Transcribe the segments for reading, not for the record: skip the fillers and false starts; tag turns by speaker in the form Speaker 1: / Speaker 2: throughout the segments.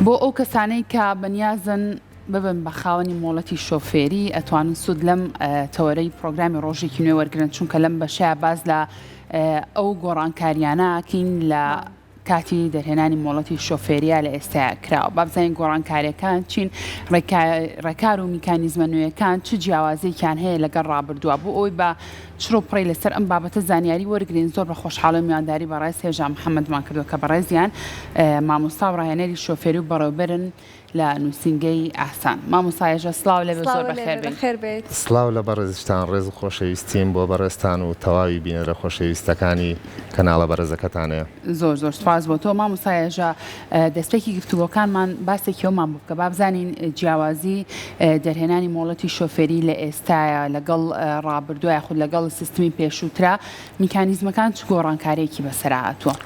Speaker 1: بۆ ئەو کەسانەی کە بەنیازن ببن بە خاوەنی مۆڵەتی شۆفێری ئەتوانن سود لەم تەوەرەی پرۆگرامی ڕۆژێکی نوێ وەرگرن، چونکە لەم بەشەیە باز لە ئەو گۆڕانکاریانەکەین لە کاتی دەرهێنانی مۆڵەتی شۆفێریە لە ئێستا کراوە. با بزانین گۆڕانکاریەکان چین، ڕێکار و میکانیزمە نوێیەکان چ جیاوازیەکیان هەیە لەگەڵ ڕابردووە. بۆ ئەوی بە چڕۆپڕی لەسەر ئەم بابەتە زانیاری وەرگرین، زۆر بە خۆشحاڵی میوانداری بەڕێز هێژا محەممەدمان کردووە کە بەڕێزیان مامۆستا و ڕاهێنەری شۆفێری و بەڕێوەبەرن لە نووسینگەی ئاسان. مامۆستا هێژا سڵاو لەبێ، زۆر بەخێر بێت.
Speaker 2: سڵاو لە بەڕێزتان، ڕێز و خۆشەویستیم بۆ بەڕێستان و تەواوی بینەرە خۆشەویستەکانی کەناڵە بەڕێزەکەتانەیە.
Speaker 1: زۆر سپاس بۆ تۆ مامۆستا هێژا. دەستپێکی گفتوگۆکانمان باسێکیەوەمان بکە، با بزانین جیاوازی دەرهێنانی مۆڵەتی شۆفێری لە ئێستاە لەگەڵ ڕابردووە خود لەگەڵ سیستمی پێشووترا میکانیزمەکان چ گۆڕانکاریەکی بەسەر هاتووە؟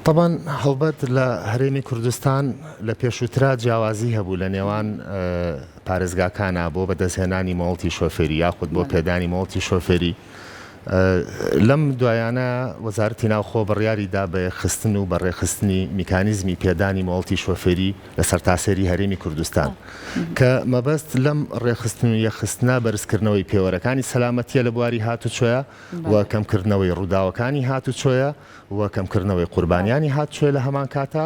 Speaker 2: طبعاً هەڵبەت لە هەرێمی کوردستان لە پێشووترا جیاوازی هەبوو لە نێوان پارێزگاکانە بۆ بەدەستهێنانی مۆڵەتی شۆفێری یاخود بۆ پێدانی مۆڵەتی شۆفێری. لەم دوایانە وەزارەتی ناوخۆ بڕیاریدا بە خستن و بەڕێخستنی میکانیزمی پێدانی مۆڵەتی شۆفێری لە سەرتاسەری هەرێمی کوردستان کە مەبەست لەم ڕێخستن و یەخستنە بەرزکردنەوەی پێوەرەکانی سەلامەتیە لە بواری هاتوچۆیە و کەمکردنەوەی ڕووداوەکانی هاتوچۆیە و کەمکردنەوەی قوربانیانی هاتوچۆیە لە هەمان کاتە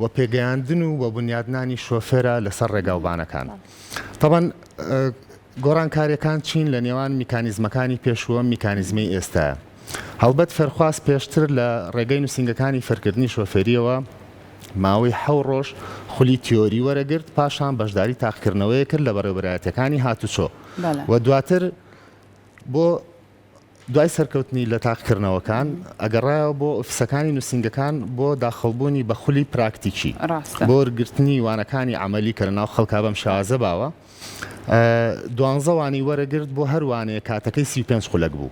Speaker 2: و پێگەیاندن و بنیادنانی شۆفێرە لەسەر ڕێگاوبانەکان. طبعاً گۆڕانکاریەکان چین لە نێوان میکانیزمەکانی پێشووە میکانیزمی ئێستاە. هەڵبەت فەرخواست پێشتر لە ڕێگەی نووسینگەکانی فەرکردنی شۆفێریەوە ماوەی 7 ڕۆژ خولی تیۆری وەرەگرت، پاشان بەشداری تاقیکردنەوەی کرد لە بەڕێوەبەرایەتەکانی هاتوچۆ و دواتر بۆ دوای سەرکەوتنی لە تاقیکردنەوەکان ئەگەڕایەوە بۆ ئۆفیسەکانی نووسینگەکان بۆ داخەڵبوونی بە خولی پراکتیکی بۆ وەرگرتنی وانەکانی عەمەلی کە لەناو خەڵکا بەم شێوازە باوە. 12 وانی وەرەگرت بۆ هەروانەیە کاتەکەی 35 خولەک بوو.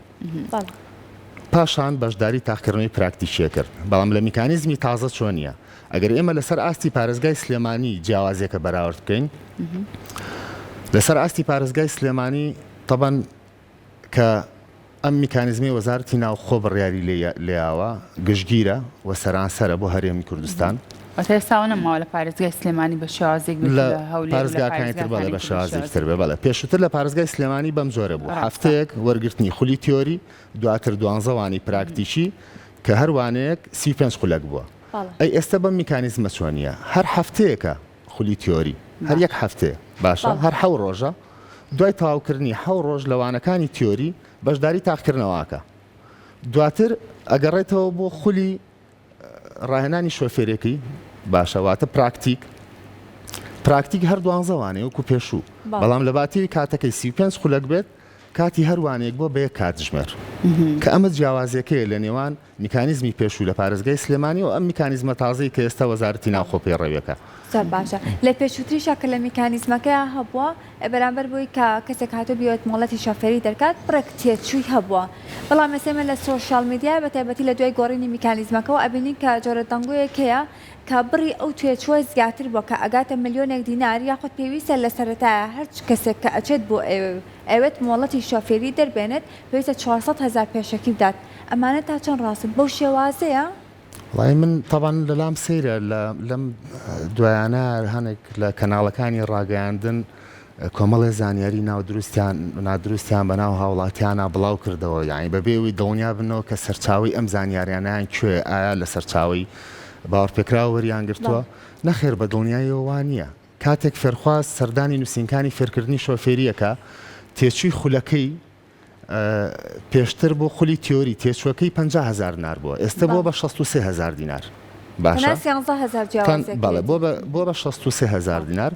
Speaker 2: پاشان بەشداری تاقیکردنەوەی پراکتیکیە کرد. بەڵام لە میکانیزمی تازە چۆنیە؟ ئەگەر ئێمە لەسەر ئاستی پارێزگای سلێمانی جیاوازیەکە بەراورد بکەین، لەسەر ئاستی پارێزگای سلێمانی طبعاً کە ئەم میکانیزمی وەزارەتی ناوخۆ بڕیاری لێیاوە گشتگیرە و سەرانسەرە بۆ هەرێمی کوردستان.
Speaker 1: ئێستا نەماوە لە پارێزگای سلێمانی بە شێوازێک
Speaker 2: لە پارێزگاکانی تر بەڵێ بە شێوازێکتر بێ. بەڵێ پێشووتر لە پارێزگای سلێمانی بەم جۆرە بوو، هەفتەیەک وەرگرتنی خولی تیۆری، دواتر 12 وانی پراکتیکی کە هەروانەیەک 35 خولەک بووە. ئەی ئێستا بەم میکانیزمە چۆنیە؟ هەر هەفتەیەکە خولی تیۆری، هەر یەک هەفتەیە باشە، هەر 7 ڕۆژە دوای تەواوکردنی 7 ڕۆژ لەوانەکانی تیۆری بەشداری تاقیکردنەوەکە. دواتر ئەگەڕێتەوە بۆ خولی ڕاهێنانی شۆفێرێکی باشەواتە پراکتیک هەر 12 وانەیە وەکو پێشوو، بەڵام لە باتیوی کاتەکەی 35 خولەک بێت کاتی هەروانەیەک بۆ بە یەک کاتژمێر کە ئەمە جیاوازیەکەیە لە نێوان میکانیزمی پێشوو لە پارێزگای سلێمانی و ئەم میکانیزمە تازەی کە ئێستا وەزارەتی ناوخۆ پێڕەویەکە.
Speaker 3: زۆر باشە. لە پێشووتریشە کە لە میکانیزمەکە هەبووە بەرامبەر بووی کە کەسێک هاتوو بیوێت مۆڵەتی شۆفێری دەرکات بڕێک تێچووی هەبووە، بەڵام ئێستا لە سۆشیال میدیا بەتایبەتی لە دوای گۆڕینی میکانیزمەکەەوە ئەبینین کە جۆرە دەنگۆیەک هەیە کە بڕی ئەو توێچووە زیاتر بووە کە ئەگاتە ملیۆنێک دینار یاخود پێویستە لە سەرەتایە هەر کەسێک کە ئەچێت بۆ ئەوێت مۆڵەتی شۆفێری دەربێنێت پێویستە 400,000 پێشەکی بدات. ئەمانە تا چەند ڕاستن بەو شێوازەیە؟
Speaker 2: وڵای من طبعاً لەلام سەیرە لەم دوایانە هەنێک لە کەناڵەکانی ڕاگەیاندن کۆمەڵێ زانیاری نادروستیان بەناو هاوڵاتیانە بڵاو کردەوە، یعنی بەبێوی دڵنیا بنەوە کە سەرچاوی ئەم زانیاریانیان کوێ، ئایا لە سەرچاوی باوەڕپێکراوە وەریان گرتووە؟ نەخێر بە دڵنیاییەوە نییە. کاتێک فێرخواست سەردانی نووسینگەکانی فێرکردنی شۆفێریەکە تێچووی خولەکەی پێشتر بۆ خولی تیۆری تێچووەکەی 50,000 دینار بووە، ئێستا بۆ بە 63,000 دینار. باشە بۆ بە 63,000 دینار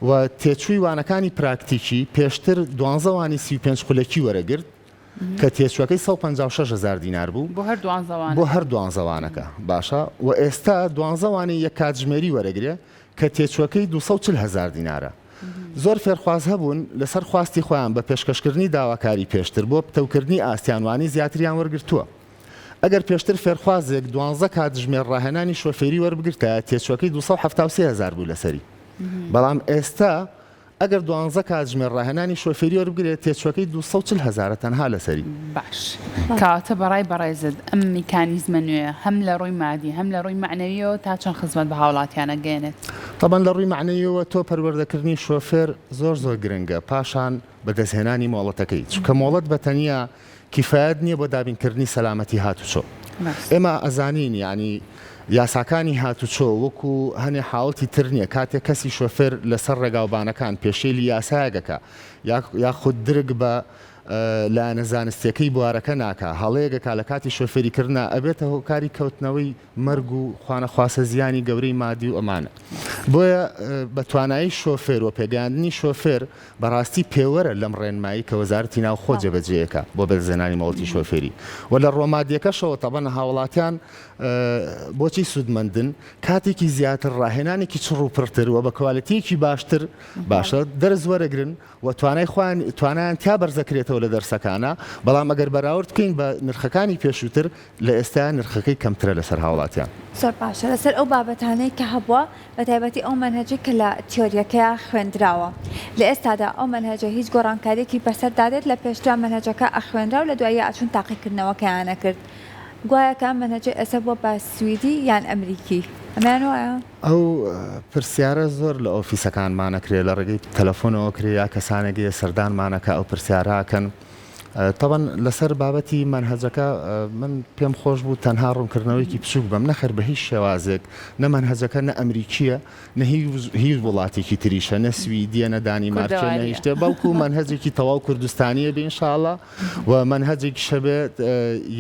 Speaker 2: و تێچووی وانەکانی پراکتیکی پێشتر 12 وانی 35 خولەکی وەرەگرت کە تێچووەکەی 156,000 دینار بوو بۆ هەر 12 وانەکە. باشە و ئێستا 12 وانی یەک کاتژمێری وەرەگرێ کە تێچووەکەی 240,000 دینارە. زۆر فێرخواز هەبوون لەسەر خواستی خۆیان بە پێشکەشکردنی داواکاری پێشتر بۆ پتەوکردنی ئاستیانوانی زیاتریان وەرگرتووە. ئەگەر پێشتر فێرخوازێک 12 کاتژمێر ڕاهێنانی شۆفێری وەربگرتە تێچووەکەی 273,000 بوو لەسەری، بەڵام ئێستا ئەگەر 12 کاتژمێر ڕاهێنانی شۆفێری وەربگرێت تێچووەکەی 240,000 تەنها لەسەری.
Speaker 1: باش کاتە بەڕای بەڕێزت ئەم میکانیزمە نوێ هەم لە ڕووی مادی هەم لە ڕووی معنەویەوە تا چەند خزمەت بە هاوڵاتیانە گەێنێت؟
Speaker 2: طبعا لە ڕووی معنەیەوە تۆ پەروەردەکردنی شۆفێر زۆر گرنگە پاشان بەدەستهێنانی مۆڵەتەکەی چونکە مۆڵەت بەتەنیا کیفایەت نییە بۆ دابینکردنی سەلامەتی هاتوچۆ ئێمە ئەزانین یعنی یاساکانی هاتوچۆ وەکو هەنێ حاڵەتی تر نییە کاتێک کەسی شۆفێر لەسەر ڕێگاوبانەکان پێشێلی یاسایەکە یاخود درگ بە لا نەزانستیەکەی بوارەکە ناکە هەڵەیەکە لە کاتی شۆفێریکردنا ئەبێتە هۆکاری کەوتنەوەی مەرگ و خوانەخواسە زیانی گەورەی مادی و ئەمانە بۆیە بە توانایی شۆفێر و پێگەاندنی شۆفێر بەڕاستی پێوەرە لەم ڕێنمایی کە وەزارەتی ناوخۆ جێبەجێیەکە بۆ بەرزێنانی مۆڵەتی شۆفێری و لە ڕۆمادیەکەشەوە تەبەن هاوڵاتیان بۆچی سوودمەندن کاتێکی زیاتر ڕاهێنانێکی چڕ و پڕتر و بە کواڵەتیەکی باشتر باشە دەرز وەرەگرن و توانیان تیا بەرزەکرێتەوە لە دەرسەکانە بەڵام ئەگەر بەراورد بکەین بە نرخەکانی پێشووتر لە ئێستا نرخەکەی کەمترە لەسەر هاوڵاتیان
Speaker 3: زۆر باشە لەسەر ئەو بابەتانەی کە هەبووە بە تایبەتی ئەو مەنهەجی کە لە تیۆریەکەیە خوێندراوە لە ئێستادا ئەو مەنهەجە هیچ گۆڕانکاریەکی بەسەردادێت لە پێشتر مەنهەجەکە ئەخوێنرا و لە دوایە ئاچون تاقیکردنەوەکەیانە کرد گوایەکە مەنهەجە ئێستا بۆ بە سویدی یان ئەمریکی ئەمان وایە
Speaker 2: ئەو پرسیارە زۆر لە ئۆفیسەکانمانەکرێت لە ڕێگەی تەلەفۆنەوە کرێ یا کەسانێکی سەردانمانەکە ئەو پرسیاراکەن طبعا لەسەر بابەتی منهەجەکە من پێم خۆش بوو تەنها ڕوونکردنەوەیکی بچووک بەم نەخەر بە هیچ شێوازێک نە منهەجەکە نە ئەمریکیە نە هیچ وڵاتێکی تریشە نە سویدیە نە دانیمارکە نەهیشتێ بەڵکو منهەجێکی تەواو کوردستانیە بێ ئینشاءڵڵا و منهەجێکی شەبێت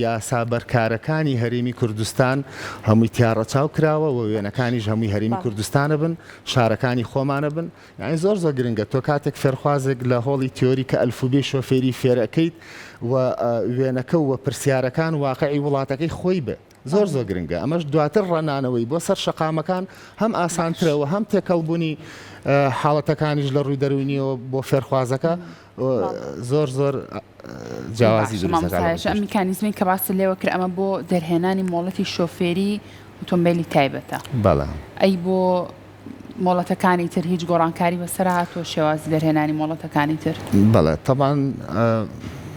Speaker 2: یاسا بەرکارەکانی هەرێمی کوردستان هەمووی تیاڕەچاو کراوە و وێنەکانیش هەمووی هەرێمی کوردستانە بن شارەکانی خۆمانە بن یعنی زۆر گرنگە تۆ کاتێک فێرخوازێک لە هۆڵی تیۆری کە ئەلفوبێ شۆفێری فێرەکەیت و وێنەکە و پرسیارەکان واقعی وڵاتەکەی خۆی بێ زۆر گرنگە ئەمەش دواتر ڕەنانەوەی بۆ سەر شەقامەکان هەم ئاسانترەوە هەم تێکەڵبوونی حاڵەتەکانیش لە ڕووی دەروونیەوە بۆ فێرخوازەکە زۆر جیاوازی
Speaker 1: دروست میکانیزمی کە باس لێوە کرد ئەمە بۆ دەرهێنانی مۆڵەتی شۆفێری ئۆتۆمبیلی تایبەتە
Speaker 2: بەڵێ
Speaker 1: ئەی بۆ مۆڵەتەکانی تر هیچ گۆڕانکاری بەسەر هاتووە شێوازی دەرهێنانی مۆڵەتەکانی تر
Speaker 2: بەڵێ تەبان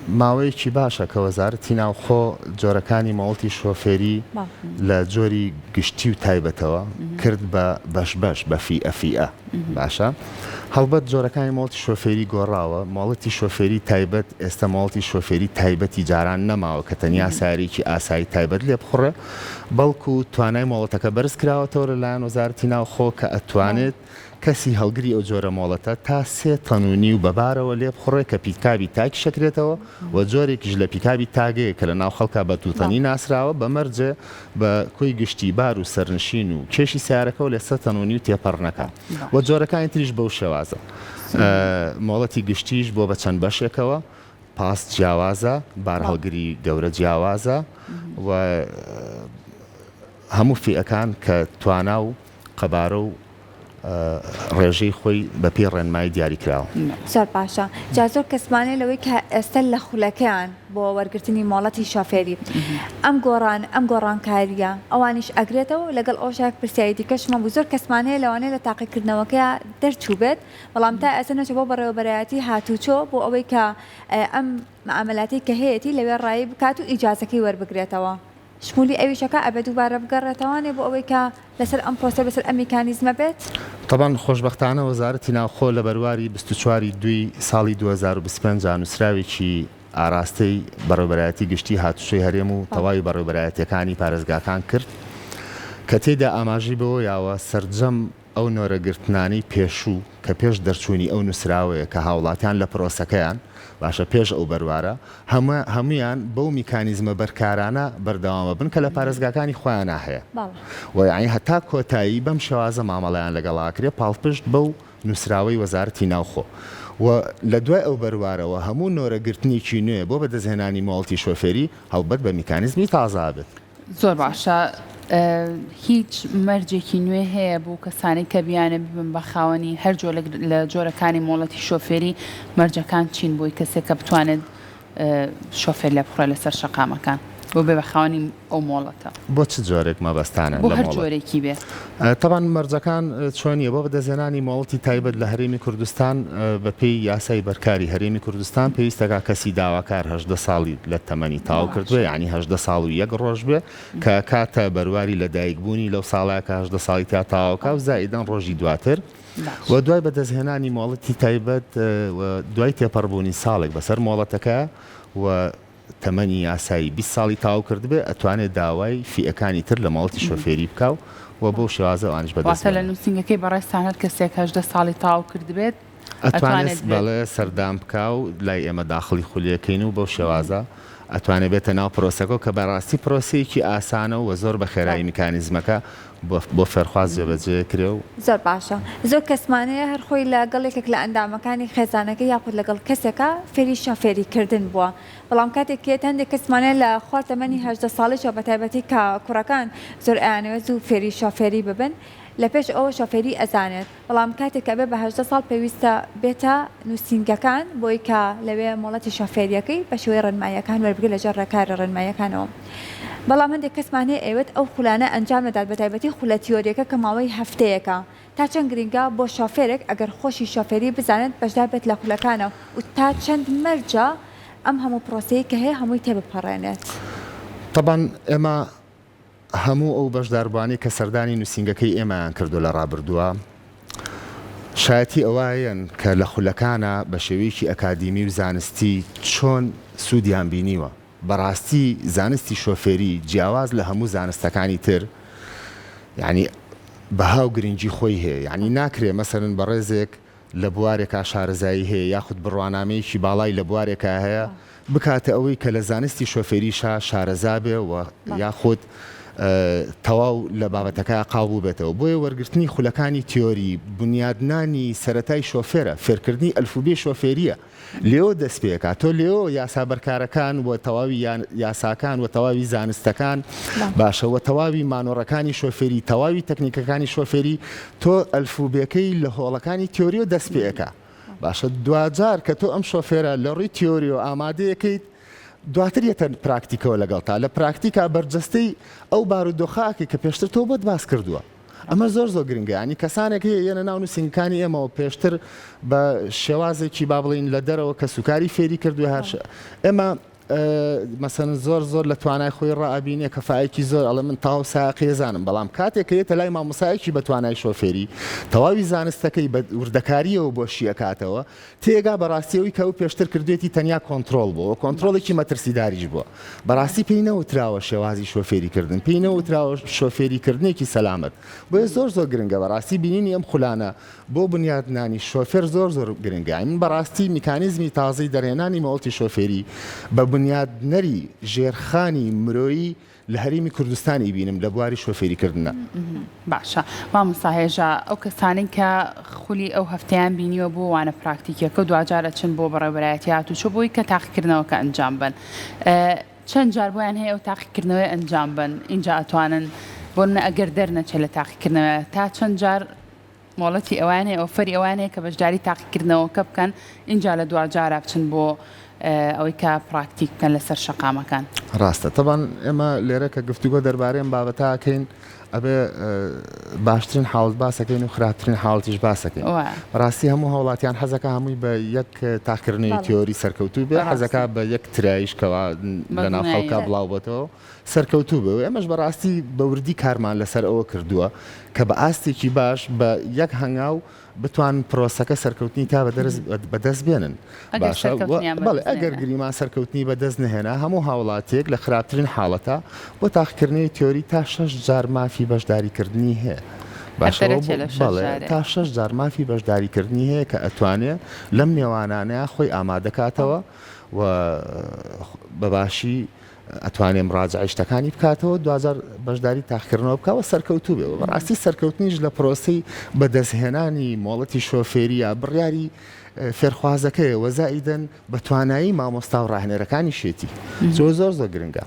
Speaker 2: ماوەیەکی باشە کە وەزارەتی ناوخۆ جۆرەکانی مۆڵەتی شۆفێری لە جۆری گشتی و تایبەتەوە کرد بە بەش بە فیئە باشە هەڵبەت جۆرەکانی مۆڵەتی شۆفێری گۆڕاوە مۆڵەتی شۆفێری تایبەت ئێستا مۆڵەتی شۆفێری تایبەتی جاران نەماوە کە تەنیا ساریکی ئاسایی تایبەت لێ بخڕێ بەڵکو توانای مۆڵەتەکە بەرز کراوەتەوە لەلایەن وەزارەتی ناوخۆ کە ئەتوانێت کەسی هەڵگری ئەو جۆرە مۆڵەتە تا 3 تەنونی و بەبارەوە لێ بخڕێ کە پیکابی تاکی شەکرێتەوە و جۆرێکیش لە پیکابی تاگەیە کە لە ناو خەڵکا بە تووتەنی ناسراوە بەمەرجێ بە کۆی گشتی بار و سەرنشین و کێشی سیارەکە و لە 3 تەنونی و تێپەڕنەکە و جۆرەکانی تریش بەو شێوازە مۆڵەتی گشتیش بۆ بە چەند بەشێکەوە پاس جیاوازە بار هەڵگری گەورە جیاوازە و هەموو فیئەکان کە توانا و قەبارە و ڕێژەی خۆی بە پێی ڕێنمایی دیاری کراوە
Speaker 3: زۆر باشە جا زۆر کەسمانێ لەوەی کە ئێستا لە خولەکەیان بۆ وەرگرتنی مۆڵەتی شۆفێری ئەم گۆڕانکاریە ئەوانیش ئەگرێتەوە لەگەڵ ئەوشێک پرسیایی دیکەشمە بوو زۆر کەسمانەیە لەوانەیە لە تاقیکردنەوەکەیە دەرچوو بێت بەڵام تا ئێستا نەچێت بۆ بەڕێوەبەرایەتی هاتوچۆ بۆ ئەوەی کە ئەم معاملاتی کە هەیەی لەوێ ڕایی بکات و ئیجازەکەی وەربگرێتەوە شمولی ئەویشەکە ئەبێ دووبارە بگەڕێتەوانێ بۆ ئەوەی کە لەسەر ئەم پرۆسە بەسەر ئەم میکانیزمە بێت
Speaker 2: طبعا خۆشبەختانە وەزارەتی ناوخۆ لە بەرواری 24 دوی ساڵی 2025 نووسراوێکی ئاراستەی بەڕێوەبەرایەتی گشتی هاتوچۆی هەرێم و تەواوی بەڕێوەبەرایەتیەکانی پارێزگاکان کرد کە تێیدا ئاماژی بەوە یاوە سەرجەم ئەو نۆرەگرتنانی پێشوو کە پێش دەرچوونی ئەو نووسراوەیە کە هاوڵاتیان لە پرۆسەکەیان باشە پێش ئەو بەروارە هەمویان بەو میکانیزمە بەرکارانە بەردەوامە بن کە لە پارێزگاکانی خۆیان هەیە ویانی هەتا کۆتایی بەم شێوازە مامەڵەیان لەگەڵاکرێ پاڵپشت بەو نووسراوەی وەزارەتی ناوخۆ و لە دوای ئەو بەروارەوە هەموو نۆرەگرتنیکی نوێ بۆ بەدەستهێنانی مۆڵەتی شۆفێری هەڵبەت بە میکانیزمی تازا بێت
Speaker 1: زۆر باشە هیچ مەرجێکی نوێ هەیە بۆ کەسانی کە بیانە ببن بە خاوەنی هەر جۆر لە جۆرەکانی مۆڵەتی شۆفێری مەرجەکان چین بۆی کەسێک کە بتوانێت شۆفێر لێ بخڕێ لەسەر شەقامەکان بۆ بێ بە خاوەنی ئەو مۆڵەتە
Speaker 2: بۆ چ جۆرێک مەبەستانە
Speaker 1: بۆ
Speaker 2: لە
Speaker 1: هەر
Speaker 2: مۆڵەت؟
Speaker 1: جۆرێکی بێ
Speaker 2: تەبان مەرجەکان چۆنیە بۆ بەدەزێنانی مۆڵەتی تایبەت لە هەرێمی کوردستان بە پێی یاسای بەرکاری هەرێمی کوردستان پێویستەکە کەسی داواکار 18 ساڵی لە تەمەنی تاو کردووە یعنی 18 ساڵ و یەک ڕۆژ بێ کە کاتە بەرواری لە دایکبوونی لەو ساڵایکە 18 ساڵی تا تاواکە و زائیدەن ڕۆژی دواتر و دوای بەدەستهێنانی مۆڵەتی تایبەت و دوای تێپەڕبوونی ساڵێک بەسەر مۆڵەتەکە و تەمەنی یاسایی 20 ساڵی تاو کردبێ ئەتوانێت داوای فیەکانی تر لە مۆڵەتی شۆفێری بکاو و بۆ شێوازە ئەوانش
Speaker 1: واتە لە نووسنگەکەی بەڕێستان هەر کەسێک 18 ساڵی تاو کردبێت
Speaker 2: ئەتوانێت بەڵێ سەردام بکاو لای ئێمە داخڵی خولیەکەین و بەو شێوازە ئەتوانێت بێتە ناو پرۆسەکە کە بەڕاستی پرۆسەیەکی ئاسانە و زۆر بە خێرایی میکانیزمەکە بۆ فەرخواز جێبەجێ کرێ و
Speaker 3: زۆر باشە زۆر کەسمانەیە هەر خۆی لە گەڵێکێک لە ئەندامەکانی خێزانەکە یاخود لەگەڵ کەسێکە فێری شافێریکردن بووە بەڵام کاتێکێت هەندێک کەسمانەیە لە خوارتەمەنی 18 ساڵیشەوە بە تایبەتی کە کوڕەکان زۆر ئەیانەوێت زوو فێری شافێری ببن لە پێش ئەوە شۆفێری ئەزانێت بەڵام کاتێکە بێ بە 18 ساڵ پێویستە بێتە نووسنگەکان بۆی کە لەوێ مۆڵەتی شۆفێریەکەی بە شێوەی ڕێنماییەکان وەربگرێت لەژێر ڕێکاری ڕێنماییەکانەوە بەڵام هەندێک کەسمانەیە ئەوێت ئەو خولانە ئەنجام نەدات بە تایبەتی خولە تیۆریەکە کە ماوەی هەفتەیەکە تا چەند گرنگە بۆ شۆفێرێک ئەگەر خۆشی شۆفێری بزانێت بەشدار بێت لە خولەکانە و تا چەند مەرجە ئەم هەموو پرۆسەیە کە هەیە هەمووی تێبپەڕێنێت
Speaker 2: طبعاً ئێمە هەموو ئەو بەشداربوانی کە سەردانی نووسنگەکەی ئێمەیان کردو لە ڕابردووە شایەتی ئەوایەن کە لە خولەکانە بە شێوەیەکی ئەکادیمی و زانستی چۆن سوودیان بینیوە بەڕاستی زانستی شۆفێری جیاواز لە هەموو زانستەکانی تر یعنی بەها و گرنگی خۆی هەیە یعنی ناکرێ مەسەرن بە ڕێزێک لە بوارێکا شارەزایی هەیە یاخود بڕوانامەیەکی باڵای لە بوارێکە هەیە بکاتە ئەوەی کە لە زانستی شۆفێریشا شارەزا بێ و یاخود تەواو لە بابەتەکە قاوبوو بێتەوە بۆیە وەرگرتنی خولەکانی تیۆری بنیادنانی سەرەتای شۆفێرە فێرکردنی ئەلفوبێ شۆفێریە لێەوە دەست پێکات تۆ لێەوە یاسا بەرکارەکان و تەواوی یاساکان و تەواوی زانستەکان باشەوە تەواوی مانۆڕەکانی شۆفێری تەواوی تەکنیکەکانی شۆفێری تۆ ئەلفوبێکەی لە هۆڵەکانی تیۆری و دەست پێکە باشە دوجار کە تۆ ئەم شۆفێرە لە ڕووی تیۆری و ئامادەیەکەیت دواتر یەتە پراکتیکەوە لەگەڵتا لە پراکتیکا بەرجەستەی ئەو بارودۆخاکی کە پێشتر تۆ بۆت باس کردووە ئەمە زۆر زۆر گرنگە ینی کەسانێک یەنە ناو نووسنگەکانی ئێمەوە پێشتر بە شێوازێکی با بڵین لە دەرەوە کە سوکاری فێری کردووە هەر ئێمە مەسەن زۆر لە توانای خۆی ڕائبینێ کەفاایەکی زۆر ئەڵە من تاو ساقیێزانم بەڵام کاتێک یێتە لای مامۆسایەکی بە توانای شۆفێری تەواوی زانستەکەی بە وردەکاریەوە بۆ شیەکاتەوە تێگا بەڕاستیەوەی کە ئەو پێشتر کردوێتی تەنیا کۆنتترۆل بووە کۆنتترۆڵێکی مەترسیداریش بووە بەڕاستی پێی نەوتراوە شێوازی شۆفێریکردن پێی نەوتراوە شۆفێریکردنێکی سەلامت بۆیە زۆر گرنگە بەڕاستی بینینی ئەم خولانە بۆ بنیادنانی شۆفێر زۆر گرنگە من بەڕاستی میکانیزمی تازەی دەرهێنانی مۆڵەتی شۆفێری بە بنیادنەری ژێرخانی مرۆیی لە هەرێمی کوردستانی بینم لە بواری شۆفێریکردنە
Speaker 1: باشە مامۆستا هێژە ئەو کەسانەی کە خولی ئەو هەفتەیان بینیوە بۆ وانە پراکتیکیەکە دوجارە چن بۆ بەڕێوەبەرایەتیات و چۆ بۆی کە تاقیکردنەوەکە ئەنجام بن چەند جار بۆیان هەیە ئەو تاقیکردنەوەی ئەنجام بن اینجا ئەتوانن بۆ ئەگەر دەرنەچێت لە تاقیکردنەوە تا چەند جار مۆڵەتی ئەوانەیە ئۆفەری ئەوانەیە کە بەشداری تاقیکردنەوەکە بکەن اینجا لە دوجارە بچن بۆ ئەوەی کە پراکتیک بکەن لەسەر شەقامەکان
Speaker 2: ڕاستە تەبان ئێمە لێرە کە گفتوگۆ دەربارەیەم بابەتاکەین ئەبێ باشترین حاڵت باسەکەین و خراپترین حاڵتیش باسەکەین ڕاستی هەموو هەوڵاتیان حەزەکە هەمووی بە یەک تاقیکردنەوەی تیۆری سەرکەوتوو بێ حەزەکە بە یەک ترایشکەوە لە ناو خەڵکا بڵاو بێتەوە سەرکەوتوو بێ ئێمەش بەڕاستی بە وردی کارمان لەسەر ئەوە کردووە کە بە ئاستێکی باش بە یەک هەنگاو بتوان پرۆسەکە سەرکەوتنی تا بەدەست بێنن بەڵێ ئەگەر گریمان سەرکەوتنی بەدەست نهێنا هەموو هاوڵاتێک لە خراپترین حاڵەتە بۆ تاقیکردنەوەی تیۆری تا 6 جار مافی بەشداریکردنی هەیە تا 6 جار مافی بەشداریکردنی هەیە کە ئەتوانێت لەم نێوانانەیە خۆی ئامادەکاتەوە و بەباشی ئەتوانێ مراجعی شتەکانی بکاتەوە دوزار بەشداری تاقیکردنەوە بکەوە سەرکەوتوو بێ بەڕاستی سەرکەوتنیش لە پرۆسەی بەدەستهێنانی مۆڵەتی شۆفێریە بڕیاری فێرخوازەکەی وەزائیدەن بە توانایی مامۆستا و ڕاهێنەرەکانی شێتی زۆر گرنگە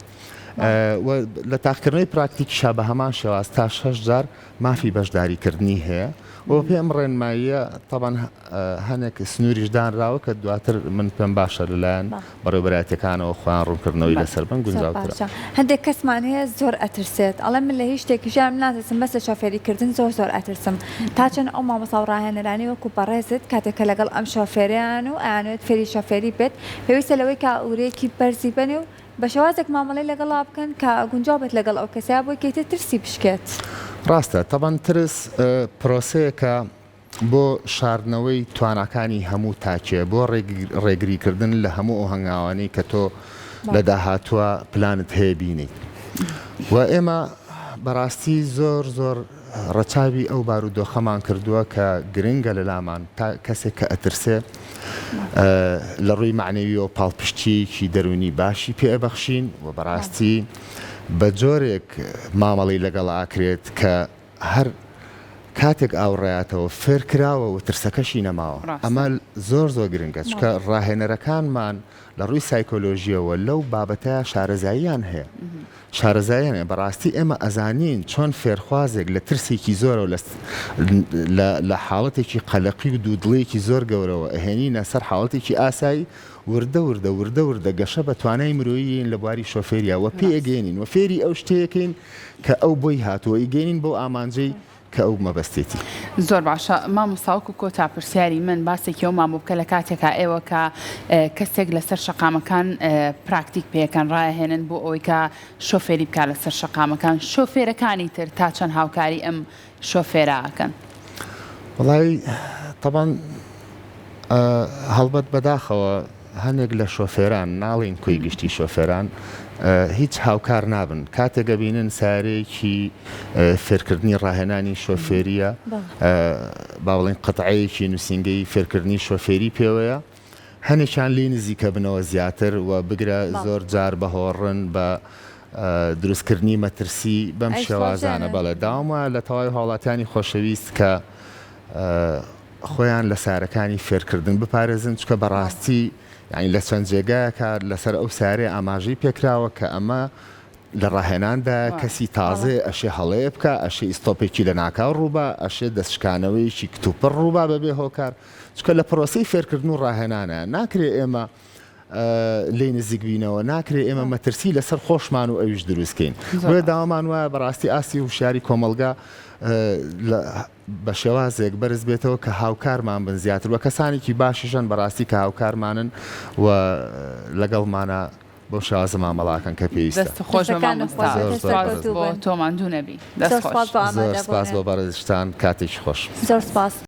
Speaker 2: لە تاقیکردنەوەی پراکتیکیشا بە هەمان شێواز تا 6 جار مافی بەشداریکردنی هەیە و پێم ڕێنماییە طبعاً هەنێک سنووریش دانراوە کە دواتر من پێم باشە لەلایەن بەڕێوەبەرایەتەکانەوە خۆیان ڕوونکردنەوەی لەسەر بن گونجاوترە.
Speaker 3: هەندێک کەسمان هەیە زۆر ئەترسێت ئەڵێ من لە هیچ شتێکیشیان ناترسم بەس لە شۆفێریکردن زۆر ئەترسم تا چەند ئەو مامۆستا و ڕاهێنەرانی وەکو بەڕێزت کاتێکە لەگەڵ ئەم شۆفێریان و ئەیانوێت فێری شۆفێری بێت پێویستە لەوەی کە ئەورەیەکی بەرزی بنێ و بە شێوازێک مامەڵەی لەگەڵا بکەن کە گونجاو بێت لەگەڵ ئەو کەسەیە بۆی کەیتە ترسی بشکێت.
Speaker 2: ڕاستە طبعاً ترس پرۆسەیەکە بۆ شاردنەوەی توانەکانی هەموو تاکێ بۆ ڕێگریکردن لە هەموو ئەو هەنگاوانەی کە تۆ لە داهاتووە پلانت هەیە بینیت و ئێمە بەڕاستی زۆر ڕەچاوی ئەو بارودۆخەمان کردووە کە گرنگە لە لامان تا کەسێک کە ئەترسێ لە ڕووی معنەوی و پاڵپشتیەکی دەرونی باشی پێبەخشین و بەڕاستی بە جۆرێک مامەڵی لەگەڵ ئاکرێت کە هەر کاتێک ئاوڕێاتەوە فێر کراوە و ترسەکەشی نەماوە ئەمە زۆر گرنگە چکە ڕاهێنەرەکانمان لە ڕووی سایکۆلۆژیەوە لەو بابەتە شارەزاییان هەیە شارەزاییانە بەڕاستی ئێمە ئەزانین چۆن فێرخوازێک لە ترسێکی زۆرە لە حاڵەتێکی قەلەقی و دوودڵەیەکی زۆر گەورەوە ئەهێنینە سەر حاڵەتێکی ئاسایی وردە گەشە بە توانای مرۆیین لە بواری شۆفێریەوە پێ ئەگەێنین و فێری ئەو شتەیەکەین کە ئەو بۆی هاتووە ئیگەێنین بۆ ئامانجەی کە ئەو مەبەستێتی.
Speaker 1: زۆر باشە مامۆستاوەکو کۆتا پرسیاری من باسێکی ئەو مامۆ بکە لە کاتێکا ئێوە کە کەسێک لەسەر شەقامەکان پراکتیک پێەکەن ڕایهێنن بۆ ئەوەی کە شۆفێری بکە لەسەر شەقامەکان شۆفێرەکانی تر تا چەند هاوکاری ئەم شۆفێرەکەن.
Speaker 2: وڵی طبعاً هەڵبەت بەداخەوە هەنێک لە شۆفێران ناڵین کوی گشتی شۆفێران هیچ هاوکار نابن کاتێکە بینن سارەیەکی فێرکردنی ڕاهێنانی شۆفێریە با بڵێن قەتعەیەکی نووسینگەی فێرکردنی شۆفێری پێوەیە هەنێکیان لی نزیکە بنەوە زیاتر و بگرە زۆر جار بەهۆڕن بە دروستکردنی مەترسی بەم شێوازانە بەڵێ داوامە لە تەواوی هاوڵاتیانی خۆشەویست کە خۆیان لە سارەکانی فێرکردن بپارێزن چکە بەڕاستی یعنی لە چەند جێگایەکە لەسەر ئەو سارێ ئاماژەی پێکراوە کە ئەمە لە ڕاهێناندا کەسی تازێ ئەشێ هەڵەیە بکە ئەشێ ئیستۆپێکی لە ناکاو ڕووبە ئەشێ دەستشکانەوەیکی کتوپڕ ڕووبە بەبێ هۆکار چکە لە پرۆسی فێرکردن و ڕاهێنانە ناکرێ ئێمە لێ نزیک بینەوە ناکرێ ئێمە مەترسی لەسەر خۆشمان و ئەویش دروستکەین وێ داوامان وایە بەڕاستی ئاسی وشیاری کۆمەلگا بە شێوازێک بەرز بێتەوە کە هاوکارمان بن زیاتر وە کەسانێکی باشیشان بەڕاستی کە هاوکارمانن و لەگەڵمانە بۆ شازە مامەڵاکەن کە پێویستە.
Speaker 1: دەست خۆش بۆ تۆماندوو نەبی.
Speaker 2: زۆر سپاس بۆ بەڕێزشتان کاتێکی خۆش.
Speaker 3: زۆر سپاس.